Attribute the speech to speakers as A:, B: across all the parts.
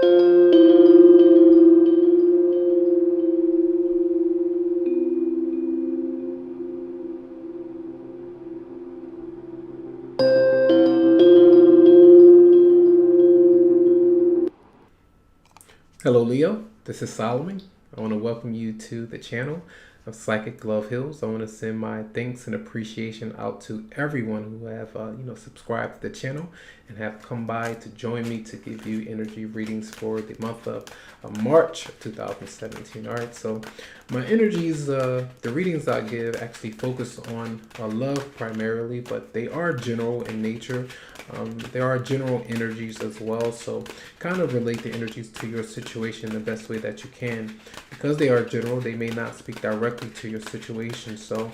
A: Hello Leo, this is Solomon. I want to welcome you to the channel of Psychicloveheals. I want to send my thanks and appreciation out to everyone who have subscribed to the channel and have come by to join me to give you energy readings for the month of March of 2017. All right, so my energies, the readings I give actually focus on love primarily, but they are general in nature. There are general energies as well, so kind of relate the energies to your situation the best way that you can. Because they are general, they may not speak directly to your situation. So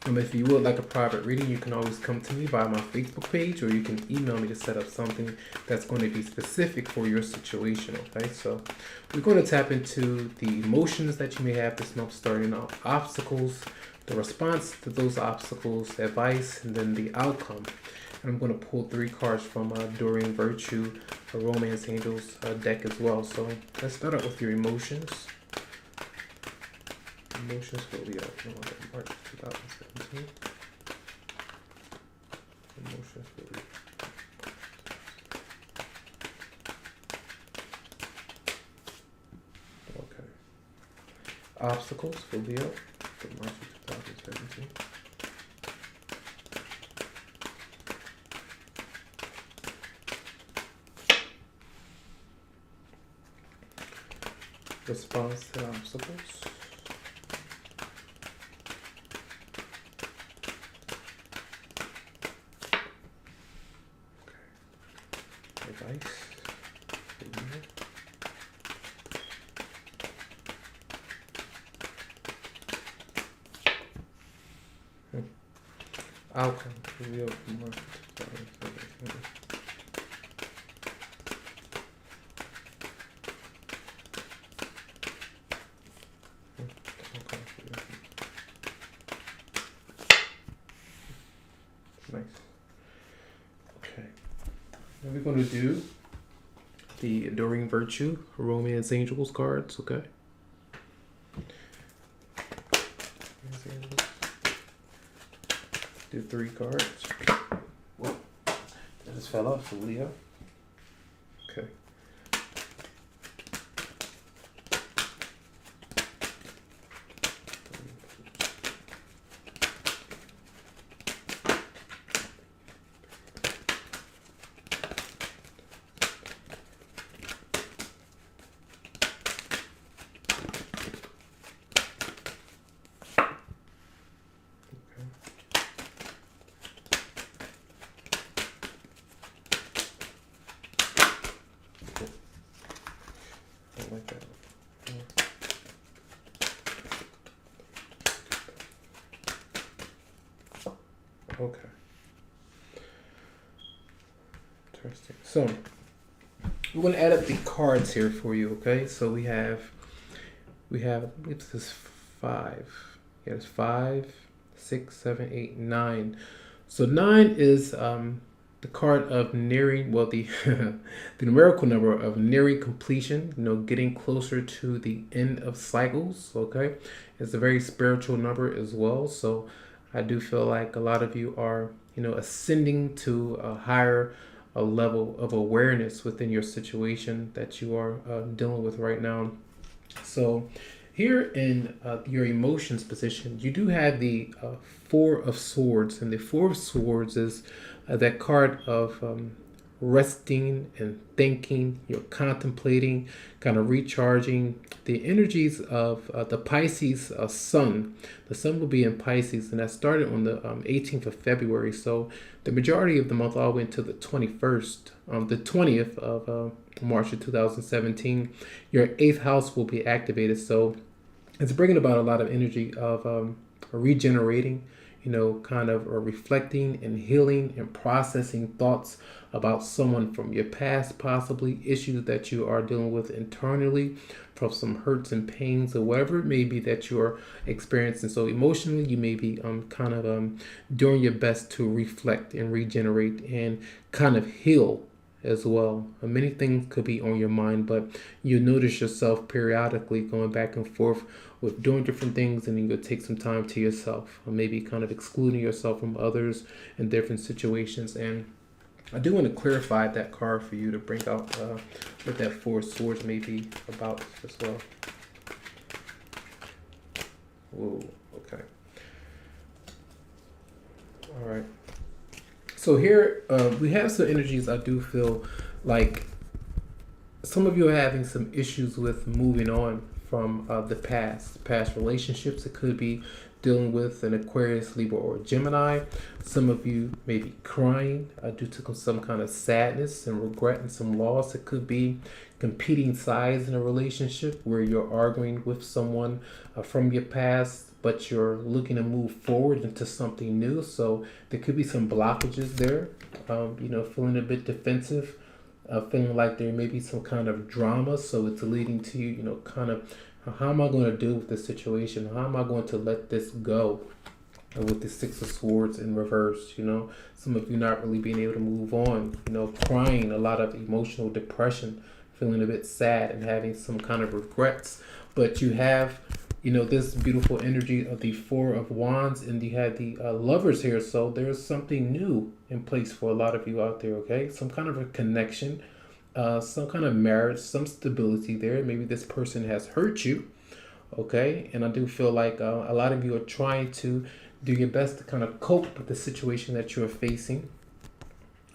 A: if you would like a private reading, you can always come to me via my Facebook page, or you can email me to set up something that's going to be specific for your situation. Okay, so we're going to tap into the emotions that you may have this month, starting off obstacles, the response to those obstacles, advice, and then the outcome. And I'm going to pull 3 cards from During Virtue, a Romance Angels deck as well. So let's start out with your emotions. Emotions for Leo, March 2017. Emotions for Leo. Okay. Obstacles for Leo for March 2017. Response to obstacles. Okay. Advice. Outcome. Real March 2017. Nice. Okay. Now we're going to do the Adoring Virtue Romance Angels cards, okay? Do 3 cards. Whoa. That just fell off for Leo. Okay. Like that. Okay. Interesting. So we're going to add up the cards here for you. Okay. So we have I believe this is 5. Yeah, it's 5, 6, 7, 8, 9. So 9 is the card of nearing, well, the the numerical number of nearing completion, getting closer to the end of cycles. Okay, it's a very spiritual number as well. So I do feel like a lot of you are ascending to a higher level of awareness within your situation that you are dealing with right now. So here in your emotions position, you do have the 4 of Swords, and the 4 of Swords is that card of resting and thinking. You're contemplating, kind of recharging the energies of the Pisces sun. The sun will be in Pisces, and that started on the 18th of February. So the majority of the month all went to the 21st, the 20th of March of 2017. Your 8th house will be activated. So it's bringing about a lot of energy of regenerating, kind of reflecting and healing and processing thoughts about someone from your past, possibly issues that you are dealing with internally, from some hurts and pains or whatever it may be that you're experiencing. So emotionally, you may be kind of doing your best to reflect and regenerate and kind of heal as well. Many things could be on your mind, but you notice yourself periodically going back and forth with doing different things, and you'll take some time to yourself, or maybe kind of excluding yourself from others in different situations. And I do want to clarify that card for you to bring out what that Four of Swords may be about as well. Whoa, okay. All right. So here we have some energies. I do feel like some of you are having some issues with moving on from the past relationships. It could be dealing with an Aquarius, Libra, or Gemini. Some of you may be crying due to some kind of sadness and regret and some loss. It could be competing sides in a relationship where you're arguing with someone from your past, but you're looking to move forward into something new. So there could be some blockages there, feeling a bit defensive, feeling like there may be some kind of drama. So it's leading to you, kind of, how am I going to deal with this situation? How am I going to let this go? With the Six of Swords in reverse, some of you not really being able to move on, crying, a lot of emotional depression, feeling a bit sad and having some kind of regrets. But you have, this beautiful energy of the Four of Wands, and you have the Lovers here. So there's something new in place for a lot of you out there, okay? Some kind of a connection, some kind of marriage, some stability there. Maybe this person has hurt you, okay? And I do feel like a lot of you are trying to do your best to kind of cope with the situation that you're facing.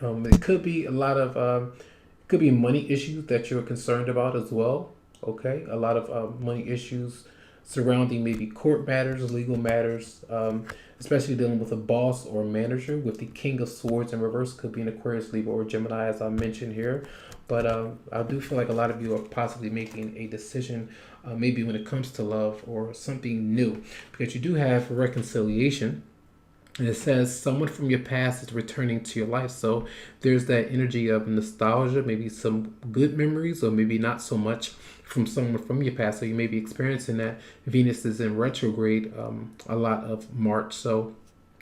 A: It could be a lot of, could be money issues that you're concerned about as well, okay? A lot of money issues surrounding maybe court matters, legal matters, especially dealing with a boss or manager. With the King of Swords in reverse, could be an Aquarius, Libra, or Gemini, as I mentioned here. But I do feel like a lot of you are possibly making a decision, maybe when it comes to love or something new, because you do have reconciliation. And it says someone from your past is returning to your life. So there's that energy of nostalgia, maybe some good memories, or maybe not so much from someone from your past. So you may be experiencing that. Venus is in retrograde a lot of March. So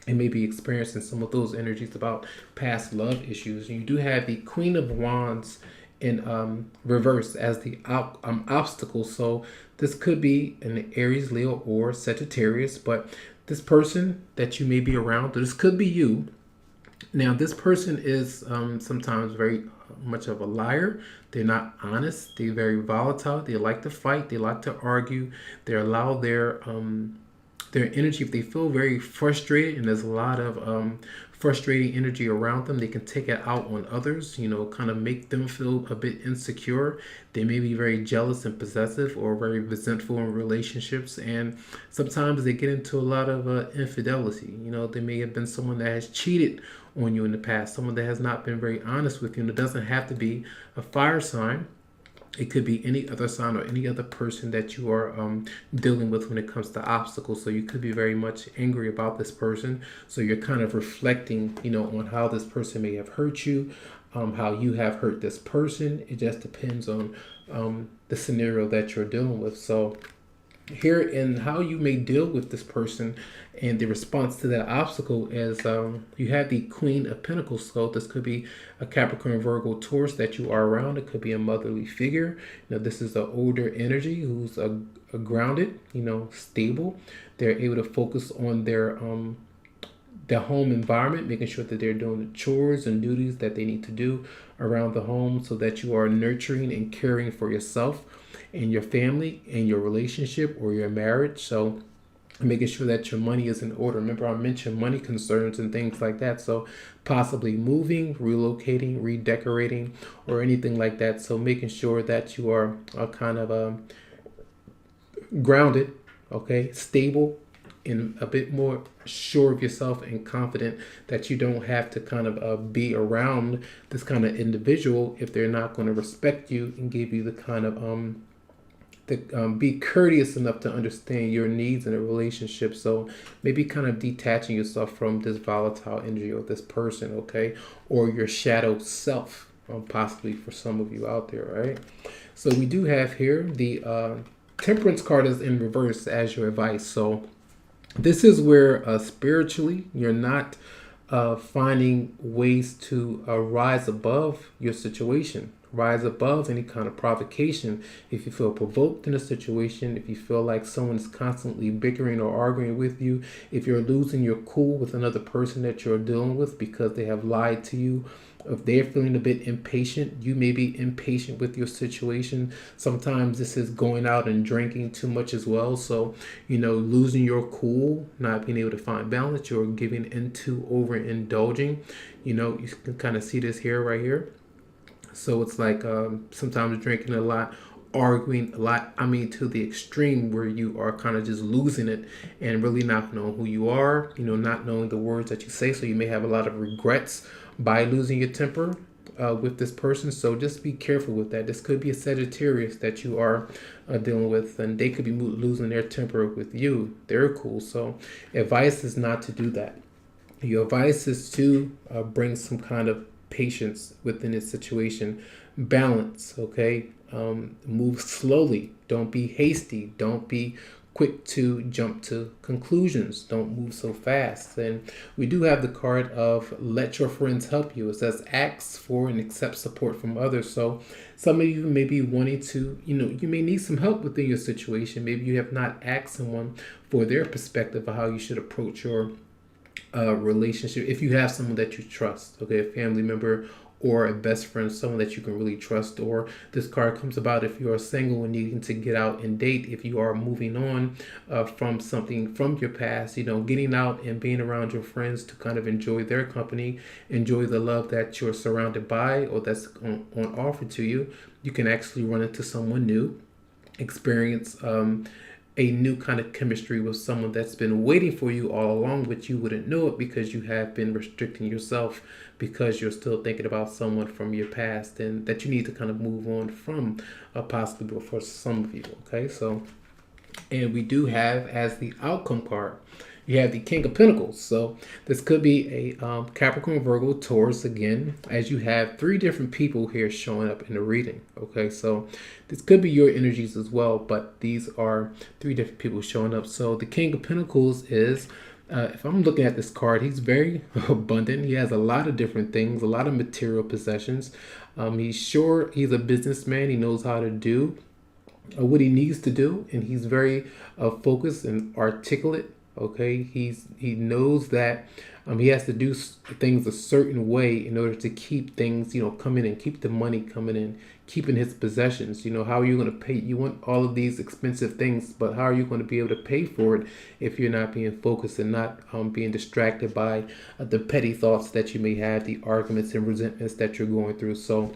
A: you may be experiencing some of those energies about past love issues. And you do have the Queen of Wands in reverse as the obstacle. So this could be an Aries, Leo, or Sagittarius, but this person that you may be around, this could be you. Now, this person is sometimes very much of a liar. They're not honest. They're very volatile. They like to fight. They like to argue. They allow their energy, if they feel very frustrated and there's a lot of frustrating energy around them, they can take it out on others, kind of make them feel a bit insecure. They may be very jealous and possessive or very resentful in relationships, and sometimes they get into a lot of infidelity. They may have been someone that has cheated on you in the past, someone that has not been very honest with you, and it doesn't have to be a fire sign. It could be any other sign or any other person that you are dealing with when it comes to obstacles. So you could be very much angry about this person. So you're kind of reflecting, on how this person may have hurt you, how you have hurt this person. It just depends on the scenario that you're dealing with. So here in how you may deal with this person and the response to that obstacle is you have the Queen of Pentacles. So this could be a Capricorn, Virgo, Taurus that you are around. It could be a motherly figure. This is an older energy who's a grounded, stable. They're able to focus on their home environment, making sure that they're doing the chores and duties that they need to do around the home, so that you are nurturing and caring for yourself and your family and your relationship or your marriage. So making sure that your money is in order. Remember, I mentioned money concerns and things like that. So possibly moving, relocating, redecorating, or anything like that. So making sure that you are kind of grounded, okay, stable, and a bit more sure of yourself and confident that you don't have to kind of be around this kind of individual if they're not going to respect you and give you the kind of be courteous enough to understand your needs in a relationship. So maybe kind of detaching yourself from this volatile energy of this person, okay, or your shadow self, possibly for some of you out there, right? So we do have here the Temperance card is in reverse as your advice. So this is where spiritually you're not finding ways to rise above your situation, rise above any kind of provocation. If you feel provoked in a situation, if you feel like someone's constantly bickering or arguing with you, if you're losing your cool with another person that you're dealing with because they have lied to you, if they're feeling a bit impatient, you may be impatient with your situation. Sometimes this is going out and drinking too much as well. So, losing your cool, not being able to find balance, you're giving into overindulging. You can kind of see this here, right here. So it's like sometimes drinking a lot, arguing a lot. I mean, to the extreme where you are kind of just losing it and really not knowing who you are, not knowing the words that you say. So you may have a lot of regrets by losing your temper with this person. So just be careful with that. This could be a Sagittarius that you are dealing with, and they could be losing their temper with you. They're cool. So advice is not to do that. Your advice is to bring some kind of patience within this situation, balance, okay? Move slowly. Don't be hasty. Don't be quick to jump to conclusions. Don't move so fast. And we do have the card of let your friends help you. It says ask for and accept support from others. So some of you may be wanting to, you may need some help within your situation. Maybe you have not asked someone for their perspective of how you should approach your relationship. If you have someone that you trust, okay, a family member or a best friend, someone that you can really trust. Or this card comes about if you are single and needing to get out and date, if you are moving on from something from your past, getting out and being around your friends to kind of enjoy their company, enjoy the love that you're surrounded by or that's on offer to you. You can actually run into someone new, experience a new kind of chemistry with someone that's been waiting for you all along, but you wouldn't know it because you have been restricting yourself because you're still thinking about someone from your past and that you need to kind of move on from, possibly for some of you. Okay, so, and we do have as the outcome card, you have the King of Pentacles. So this could be a Capricorn, Virgo, Taurus again, as you have three different people here showing up in the reading. Okay, so this could be your energies as well, but these are three different people showing up. So the King of Pentacles is, if I'm looking at this card, he's very abundant. He has a lot of different things, a lot of material possessions. He's a businessman. He knows how to do what he needs to do, and he's very focused and articulate. Okay, he knows that he has to do things a certain way in order to keep things, coming in, keep the money coming in, keeping his possessions. How are you going to pay? You want all of these expensive things, but how are you going to be able to pay for it if you're not being focused and not being distracted by the petty thoughts that you may have, the arguments and resentments that you're going through? So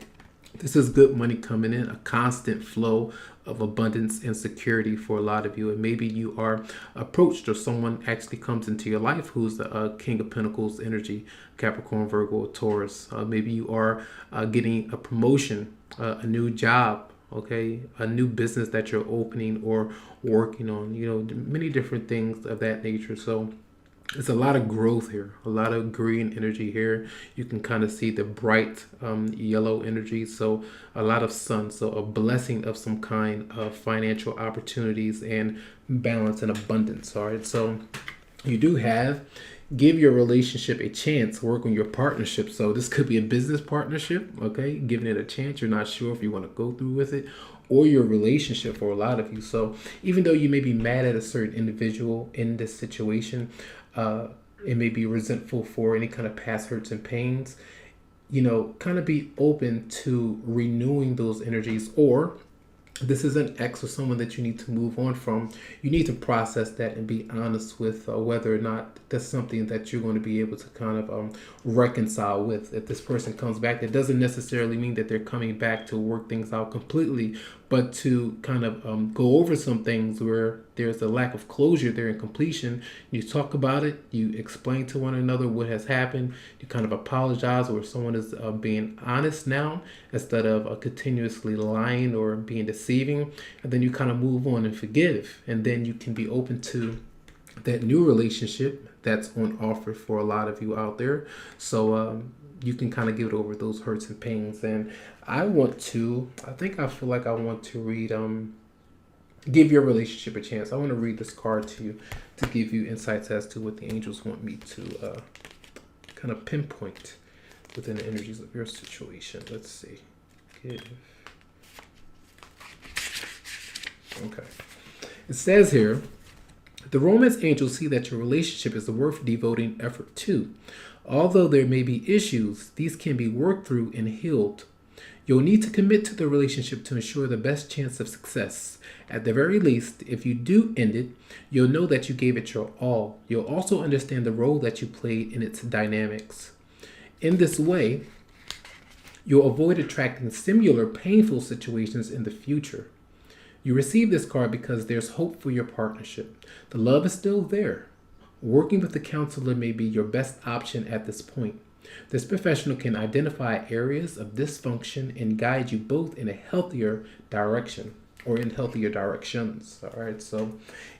A: this is good money coming in, a constant flow of abundance and security for a lot of you. And maybe you are approached or someone actually comes into your life who's the King of Pentacles energy, Capricorn, Virgo, Taurus. Maybe you are getting a promotion, a new job, okay, a new business that you're opening or working on, many different things of that nature. So it's a lot of growth here, a lot of green energy here. You can kind of see the bright yellow energy. So a lot of sun, so a blessing of some kind of financial opportunities and balance and abundance. All right, so you do have give your relationship a chance, work on your partnership. So this could be a business partnership, okay, giving it a chance. You're not sure if you want to go through with it, or your relationship for a lot of you. So even though you may be mad at a certain individual in this situation, it may be resentful for any kind of past hurts and pains, kind of be open to renewing those energies. Or this is an ex or someone that you need to move on from. You need to process that and be honest with whether or not that's something that you're going to be able to kind of reconcile with. If this person comes back, that doesn't necessarily mean that they're coming back to work things out completely, but to kind of go over some things where there's a lack of closure there and completion. You talk about it, you explain to one another what has happened, you kind of apologize, or someone is being honest now instead of continuously lying or being deceiving, and then you kind of move on and forgive, and then you can be open to that new relationship that's on offer for a lot of you out there. So you can kind of get over those hurts and pains. And I feel like I want to read give your relationship a chance. I want to read this card to you to give you insights as to what the angels want me to kind of pinpoint within the energies of your situation. Let's see. Give. Okay. It says here, the romance angels see that your relationship is worth devoting effort to. Although there may be issues, these can be worked through and healed. You'll need to commit to the relationship to ensure the best chance of success. At the very least, if you do end it, you'll know that you gave it your all. You'll also understand the role that you played in its dynamics. In this way, you'll avoid attracting similar painful situations in the future. You receive this card because there's hope for your partnership. The love is still there. Working with a counselor may be your best option at this point. This professional can identify areas of dysfunction and guide you both in a healthier direction or in healthier directions. All right. So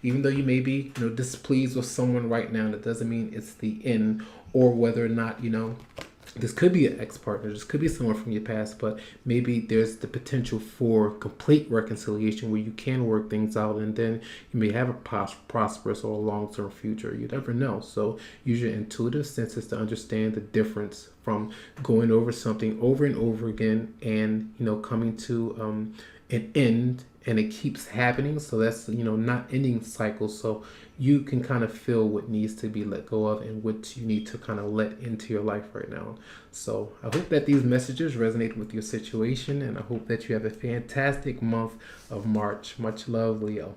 A: even though you may be, displeased with someone right now, that doesn't mean it's the end, or whether or not, this could be an ex-partner, this could be someone from your past, but maybe there's the potential for complete reconciliation where you can work things out, and then you may have a prosperous or long-term future. You never know. So use your intuitive senses to understand the difference from going over something over and over again and, coming to an end, and it keeps happening. So that's, not ending cycles. So you can kind of feel what needs to be let go of and what you need to kind of let into your life right now. So I hope that these messages resonate with your situation, and I hope that you have a fantastic month of March. Much love, Leo.